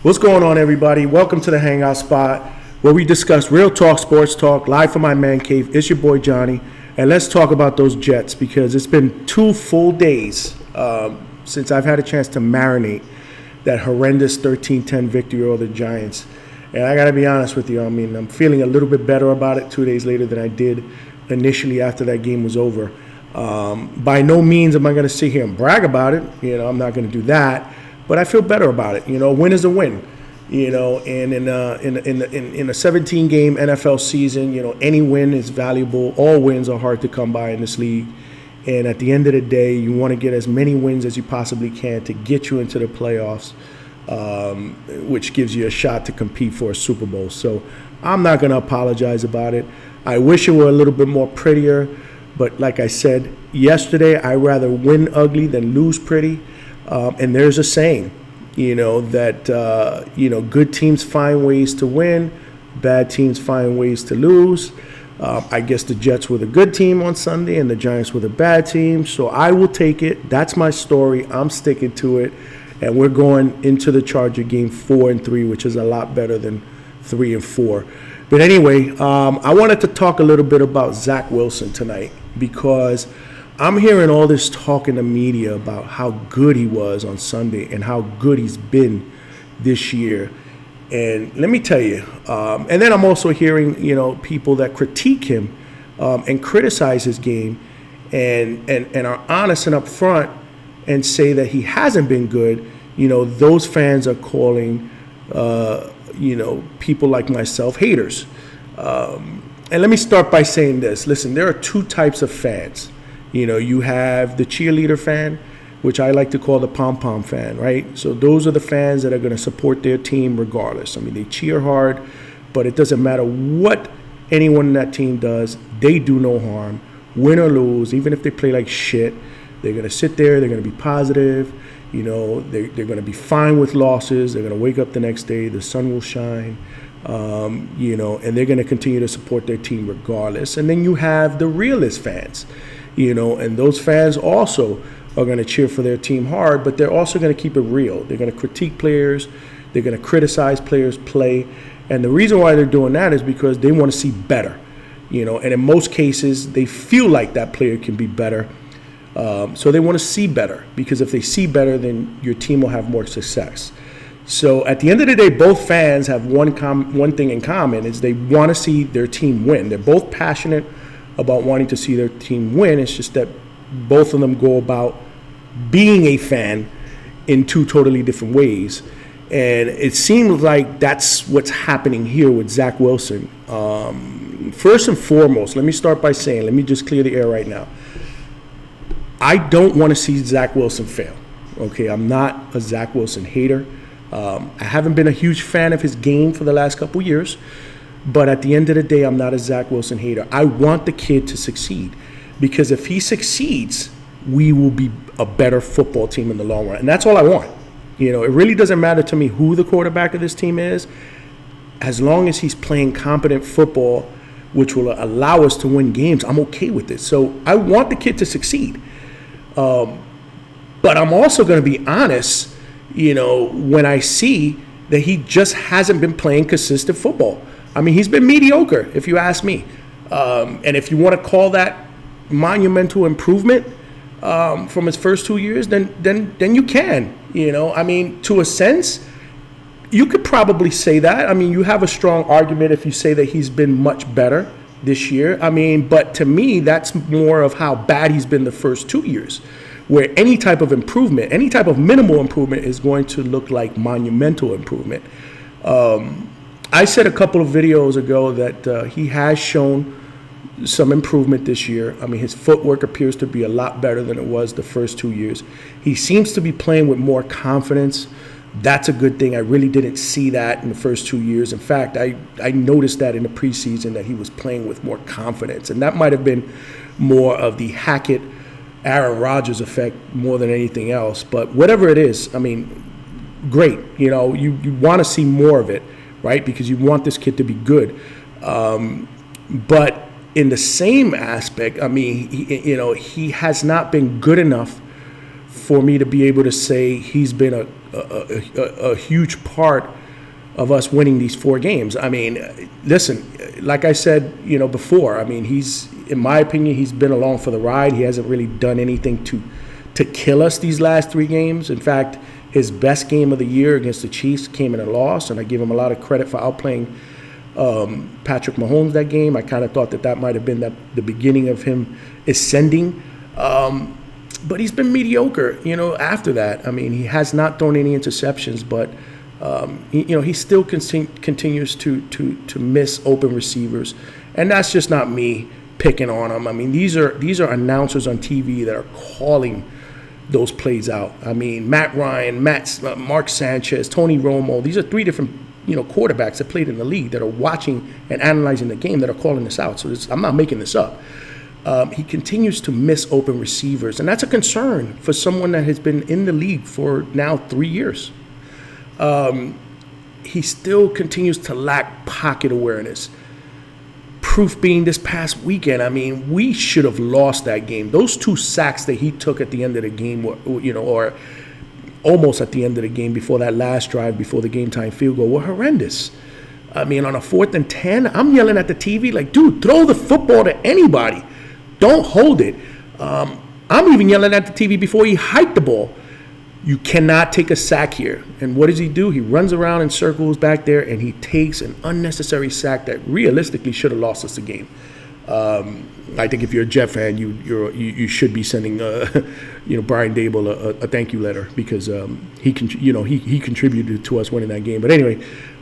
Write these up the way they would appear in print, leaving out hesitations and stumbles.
What's going on, everybody? Welcome to the Hangout Spot, where we discuss real talk, sports talk, live from my man cave. It's your boy Johnny, and let's talk about those Jets because it's been 2 full days since I've had a chance to marinate that horrendous 13-10 victory over the Giants. And I got to be honest with you, I mean, I'm feeling a little bit better about it 2 days later than I did initially after that game was over. By no means am I going to sit here and brag about it. I'm not going to do that. But I feel better about it. A win is a win. And in a 17-game NFL season, any win is valuable. All wins are hard to come by in this league. And at the end of the day, you want to get as many wins as you possibly can to get you into the playoffs, which gives you a shot to compete for a Super Bowl. So I'm not going to apologize about it. I wish it were a little bit more prettier. But like I said yesterday, I'd rather win ugly than lose pretty. And there's a saying, that, good teams find ways to win, bad teams find ways to lose. I guess the Jets were the good team on Sunday and the Giants were the bad team. So I will take it. That's my story. I'm sticking to it. And we're going into the Charger game 4-3, which is a lot better than 3-4. But anyway, I wanted to talk a little bit about Zach Wilson tonight because I'm hearing all this talk in the media about how good he was on Sunday and how good he's been this year. And let me tell you, and then I'm also hearing, people that critique him and criticize his game and are honest and upfront and say that he hasn't been good. Those fans are calling, people like myself haters. And let me start by saying this. Listen, there are two types of fans. You have the cheerleader fan, which I like to call the pom-pom fan, right? So those are the fans that are going to support their team regardless. I mean, they cheer hard, but it doesn't matter what anyone in that team does. They do no harm, win or lose, even if they play like shit. They're going to sit there. They're going to be positive. They're going to be fine with losses. They're going to wake up the next day. The sun will shine. And they're going to continue to support their team regardless. And then you have the realist fans. And those fans also are going to cheer for their team hard, but they're also going to keep it real. They're going to critique players. They're going to criticize players' play. And the reason why they're doing that is because they want to see better. And in most cases, they feel like that player can be better. So they want to see better because if they see better, then your team will have more success. So at the end of the day, both fans have one thing in common is they want to see their team win. They're both passionate about wanting to see their team win. It's just that both of them go about being a fan in two totally different ways. And it seems like that's what's happening here with Zach Wilson. First and foremost, let me start by saying, let me just clear the air right now. I don't want to see Zach Wilson fail. Okay, I'm not a Zach Wilson hater. I haven't been a huge fan of his game for the last couple years. But at the end of the day, I'm not a Zach Wilson hater. I want the kid to succeed because if he succeeds, we will be a better football team in the long run. And that's all I want. It really doesn't matter to me who the quarterback of this team is. As long as he's playing competent football, which will allow us to win games, I'm okay with it. So I want the kid to succeed. But I'm also going to be honest, when I see that he just hasn't been playing consistent football. I mean, he's been mediocre, if you ask me. And if you want to call that monumental improvement from his first 2 years, then you can. I mean, to a sense, you could probably say that. I mean, you have a strong argument if you say that he's been much better this year. I mean, but to me, that's more of how bad he's been the first 2 years, where any type of improvement, any type of minimal improvement is going to look like monumental improvement. I said a couple of videos ago that he has shown some improvement this year. I mean, his footwork appears to be a lot better than it was the first 2 years. He seems to be playing with more confidence. That's a good thing. I really didn't see that in the first 2 years. In fact, I noticed that in the preseason that he was playing with more confidence. And that might have been more of the Hackett, Aaron Rodgers effect more than anything else. But whatever it is, I mean, great. You want to see more of it. Right, because you want this kid to be good. But in the same aspect, I mean, he has not been good enough for me to be able to say he's been a huge part of us winning these 4 games. I mean, listen, like I said, before, I mean, in my opinion, he's been along for the ride. He hasn't really done anything to kill us these last 3 games. In fact, his best game of the year against the Chiefs came in a loss, and I give him a lot of credit for outplaying Patrick Mahomes that game. I kind of thought that might have been the beginning of him ascending. But he's been mediocre, after that. I mean, he has not thrown any interceptions, but he still continues to miss open receivers, and that's just not me picking on him. I mean, these are announcers on TV that are calling those plays out. I mean, Matt Ryan, Mark Sanchez, Tony Romo. These are 3 different quarterbacks that played in the league that are watching and analyzing the game that are calling this out. So I'm not making this up. He continues to miss open receivers, and that's a concern for someone that has been in the league for now 3 years. He still continues to lack pocket awareness. Proof being this past weekend, I mean, we should have lost that game. Those 2 sacks that he took at the end of the game, or almost at the end of the game before that last drive, before the game-time field goal, were horrendous. I mean, on a 4th and 10, I'm yelling at the TV like, dude, throw the football to anybody. Don't hold it. I'm even yelling at the TV before he hiked the ball. You cannot take a sack here. And what does he do? He runs around in circles back there, and he takes an unnecessary sack that realistically should have lost us the game. I think if you're a Jet fan, you should be sending Brian Daboll a thank you letter, because he contributed to us winning that game. But anyway,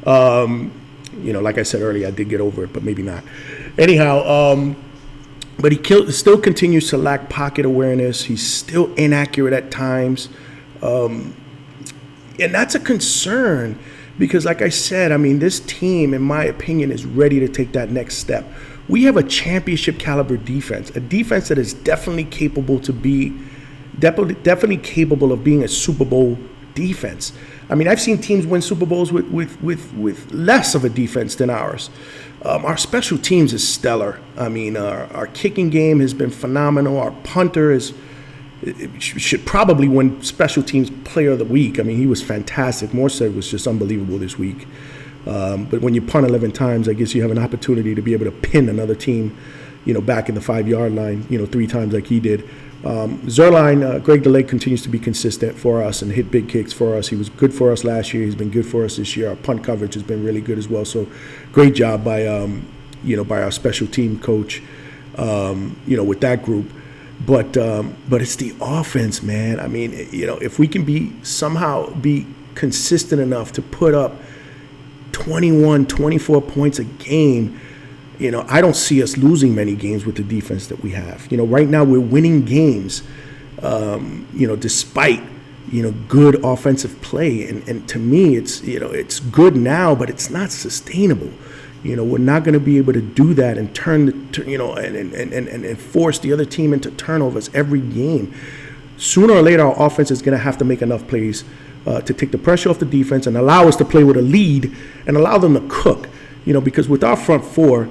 like I said earlier, I did get over it, but maybe not. Anyhow, but he still continues to lack pocket awareness. He's still inaccurate at times. And that's a concern because, like I said, I mean, this team, in my opinion, is ready to take that next step. We have a championship caliber defense, a defense that is definitely capable of being a Super Bowl defense. I mean, I've seen teams win Super Bowls with less of a defense than ours. Our special teams is stellar. I mean, our kicking game has been phenomenal. Our punter should probably win Special Teams Player of the Week. I mean, he was fantastic. Morstead was just unbelievable this week. But when you punt 11 times, I guess you have an opportunity to be able to pin another team, back in the 5-yard line, 3 times like he did. Zuerlein, Greg DeLake continues to be consistent for us and hit big kicks for us. He was good for us last year. He's been good for us this year. Our punt coverage has been really good as well. So great job by our special team coach, with that group. But it's the offense, man. I mean, if we can somehow be consistent enough to put up 21, 24 points a game, I don't see us losing many games with the defense that we have. Right now we're winning games, despite, good offensive play. And to me, it's good now, but it's not sustainable. We're not going to be able to do that and and force the other team into turnovers every game. Sooner or later, our offense is going to have to make enough plays to take the pressure off the defense and allow us to play with a lead and allow them to cook. Because with our front 4,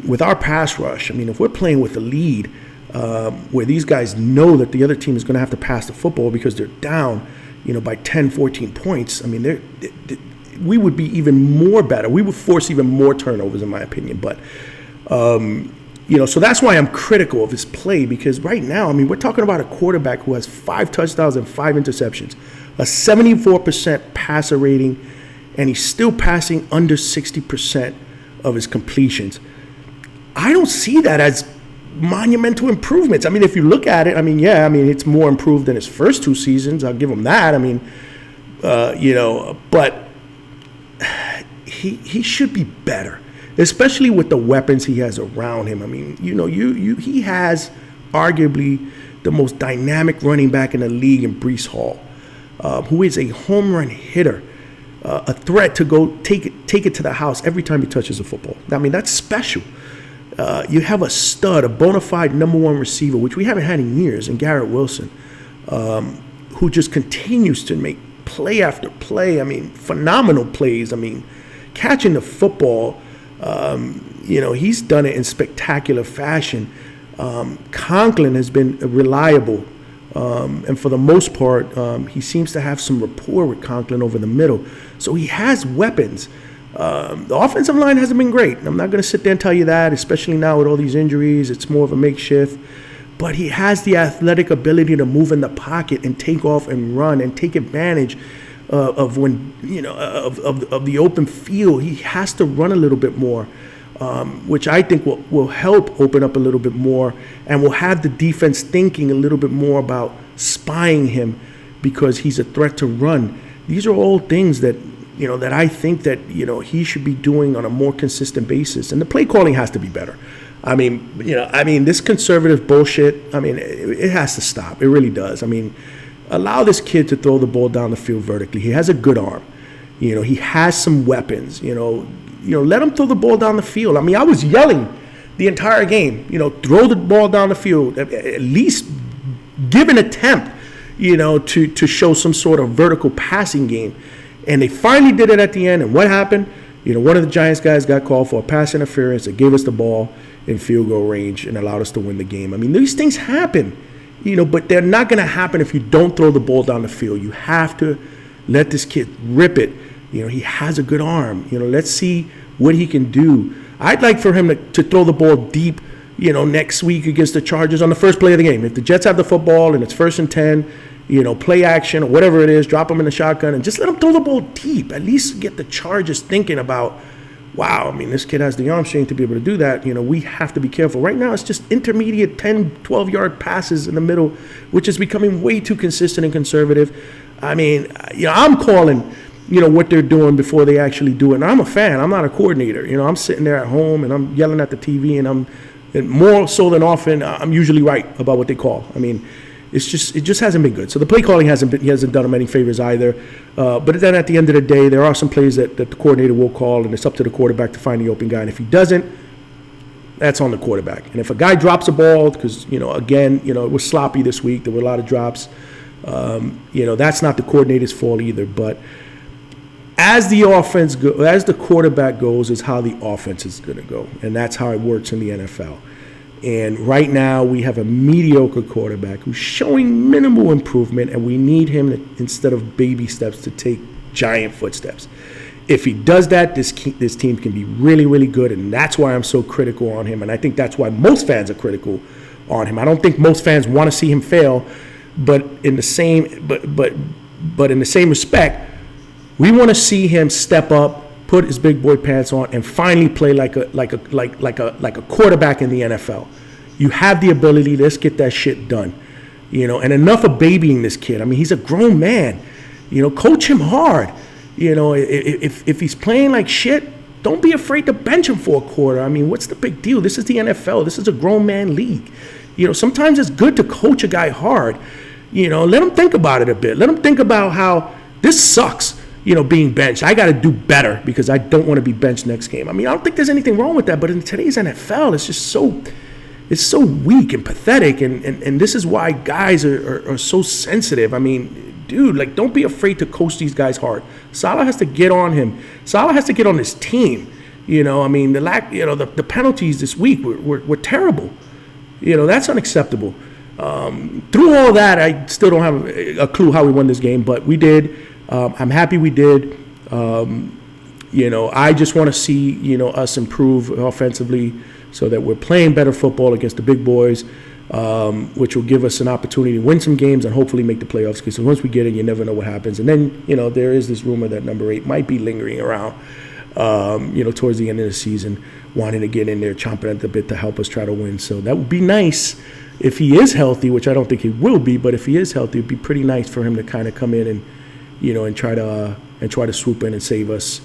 with our pass rush, I mean, if we're playing with a lead where these guys know that the other team is going to have to pass the football because they're down, by 10, 14 points, I mean, we would be even more better. We would force even more turnovers, in my opinion. But, so that's why I'm critical of his play, because right now, I mean, we're talking about a quarterback who has 5 touchdowns and 5 interceptions, a 74% passer rating, and he's still passing under 60% of his completions. I don't see that as monumental improvements. I mean, if you look at it, I mean, it's more improved than his first 2 seasons. I'll give him that. I mean, but he should be better, especially with the weapons he has around him. I mean, he has arguably the most dynamic running back in the league in Breece Hall, who is a home run hitter, a threat to go take it to the house every time he touches a football. I mean, that's special. You have a stud, a bona fide number 1 receiver, which we haven't had in years, in Garrett Wilson, who just continues to make play after play. I mean, phenomenal plays. I mean, catching the football, he's done it in spectacular fashion. Conklin has been reliable And for the most part, he seems to have some rapport with Conklin over the middle. So he has weapons. The offensive line hasn't been great. I'm not going to sit there and tell you that, especially now with all these injuries. It's more of a makeshift. But he has the athletic ability to move in the pocket and take off and run and take advantage of when, of the open field. He has to run a little bit more, which I think will help open up a little bit more and will have the defense thinking a little bit more about spying him because he's a threat to run. These are all things that I think that, he should be doing on a more consistent basis. And the play calling has to be better. I mean, this conservative bullshit, it has to stop. It really does. Allow this kid to throw the ball down the field vertically. He has a good arm. He has some weapons. Let him throw the ball down the field. I was yelling the entire game, throw the ball down the field, at least give an attempt, to show some sort of vertical passing game. And they finally did it at the end. And what happened? One of the Giants guys got called for a pass interference that gave us the ball in field goal range and allowed us to win the game. These things happen, but they're not going to happen if you don't throw the ball down the field. You have to let this kid rip it. He has a good arm. Let's see what he can do. I'd like for him to throw the ball deep, next week against the Chargers on the first play of the game. If the Jets have the football and it's 1st and 10, play action or whatever it is, drop them in the shotgun and just let them throw the ball deep. At least get the Chargers thinking about, wow, this kid has the arm strength to be able to do that. We have to be careful. Right now, it's just intermediate 10, 12-yard passes in the middle, which is becoming way too consistent and conservative. I'm calling, what they're doing before they actually do it. And I'm a fan. I'm not a coordinator. I'm sitting there at home and I'm yelling at the TV and more so than often, I'm usually right about what they call. It just hasn't been good. So the play calling hasn't done him any favors either. But then at the end of the day, there are some plays that the coordinator will call, and it's up to the quarterback to find the open guy. And if he doesn't, that's on the quarterback. And if a guy drops a ball, because again, it was sloppy this week. There were a lot of drops. That's not the coordinator's fault either. But as the quarterback goes, is how the offense is going to go, and that's how it works in the NFL. And right now, we have a mediocre quarterback who's showing minimal improvement, and we need him, instead of baby steps, to take giant footsteps. If he does that, this team can be really, really good, and that's why I'm so critical on him. And I think that's why most fans are critical on him. I don't think most fans want to see him fail, but in the same respect, we want to see him step up, put his big boy pants on, and finally play like a quarterback in the NFL. You have the ability. Let's get that shit done, And enough of babying this kid. He's a grown man. Coach him hard. If he's playing like shit, don't be afraid to bench him for a quarter. What's the big deal? This is the NFL. This is a grown man league. Sometimes it's good to coach a guy hard. Let him think about it a bit. Let him think about how this sucks. Being benched. I got to do better because I don't want to be benched next game. I don't think there's anything wrong with that, but in today's NFL, it's just so weak and pathetic, and this is why guys are so sensitive. Dude, don't be afraid to coach these guys hard. Saleh has to get on him. Saleh has to get on his team. The penalties this week were terrible. That's unacceptable. Through all that, I still don't have a clue how we won this game, but we did. I'm happy we did. I just want to see, us improve offensively so that we're playing better football against the big boys, which will give us an opportunity to win some games and hopefully make the playoffs. Because once we get in, you never know what happens. And then, there is this rumor that number 8 might be lingering around, towards the end of the season, wanting to get in there, chomping at the bit to help us try to win. So that would be nice if he is healthy, which I don't think he will be. But if he is healthy, it'd be pretty nice for him to kind of come in and and try to swoop in and save us,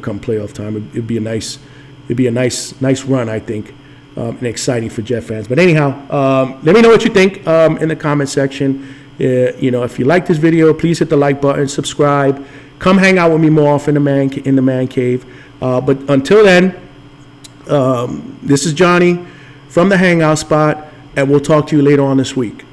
come playoff time. It'd be a nice run, I think, and exciting for Jet fans. But anyhow, let me know what you think in the comment section. If you like this video, please hit the like button, subscribe, come hang out with me more often in the man cave. But until then, this is Johnny from the Hangout Spot, and we'll talk to you later on this week.